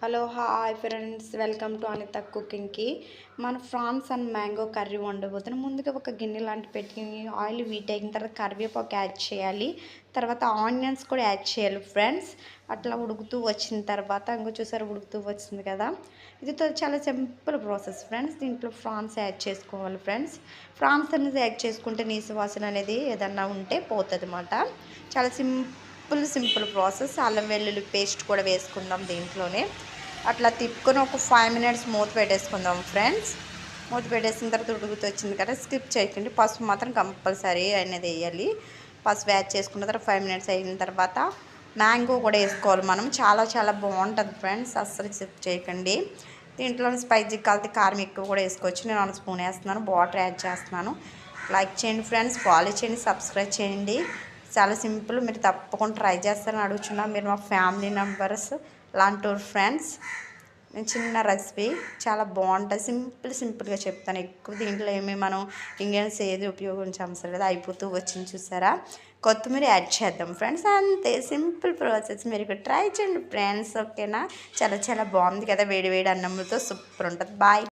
Hello hi friends, welcome to Anitha కుకింగ్కి. మన prawns and mango curry వండబోతున్నాం. ముందుగా ఒక గిన్నె లాంటి పెట్టి ఆయిల్ వీట్ అయిన తర్వాత కరివేపాకు యాడ్ చేయాలి. తర్వాత ఆనియన్స్ కూడా యాడ్ చేయాలి ఫ్రెండ్స్. అట్లా ఉడుకుతూ వచ్చిన తర్వాత ఇంకో చూసారు ఉడుకుతూ వచ్చింది కదా. ఇది చాలా సింపుల్ ప్రాసెస్ ఫ్రెండ్స్. దీంట్లో ఫ్రాన్స్ యాడ్ చేసుకోవాలి ఫ్రెండ్స్. ఫ్రాన్స్ అనేది యాడ్ చేసుకుంటే నీసు వాసన అనేది ఏదన్నా ఉంటే పోతుంది అన్నమాట. చాలా సింపుల్ ప్రాసెస్. అల్లం వెల్లుల్లి పేస్ట్ కూడా వేసుకుందాం దీంట్లోనే. అట్లా తిప్పుకొని ఒక 5 మినిట్స్ మూత పెట్టేసుకుందాం ఫ్రెండ్స్. మూత పెట్టేసిన తర్వాత ఉడుకుతూ వచ్చింది కదా, స్కిప్ చేయకండి. పసుపు మాత్రం కంపల్సరీ అనేది వేయాలి. పసుపు యాడ్ చేసుకున్న తర్వాత 5 మినిట్స్ అయిన తర్వాత మ్యాంగో కూడా వేసుకోవాలి మనం. చాలా బాగుంటుంది ఫ్రెండ్స్, అస్సలు స్కిప్ చేయకండి. దీంట్లో స్పైసీ కలిపి కారం ఎక్కువ కూడా వేసుకోవచ్చు. నేను 1 స్పూన్ వేస్తున్నాను, వాటర్ యాడ్ చేస్తున్నాను. లైక్ చేయండి ఫ్రెండ్స్, ఫాలో చేయండి, సబ్స్క్రైబ్ చేయండి. చాలా సింపుల్, మీరు తప్పకుండా ట్రై చేస్తారని అడుగుతున్నాను. మీరు మా ఫ్యామిలీ మెంబర్స్ లాంటి ఫ్రెండ్స్. నేను చిన్న రెసిపీ చాలా బాగుంటుంది. సింపుల్గా చెప్తాను. ఎక్కువ దీంట్లో మనం ఇంగ్రీడియంట్స్ ఏది ఉపయోగించాం సరే కదా, అయిపోతూ వచ్చింది చూసారా. కొత్తిమీర యాడ్ చేద్దాం ఫ్రెండ్స్. అంతే, సింపుల్ ప్రాసెస్. మీరు ఇక్కడ ట్రై చేయండి ఫ్రెండ్స్, ఓకేనా. చాలా బాగుంది కదా, వేడి వేడి అన్నంతో సూపర్ ఉంటుంది. బాయ్.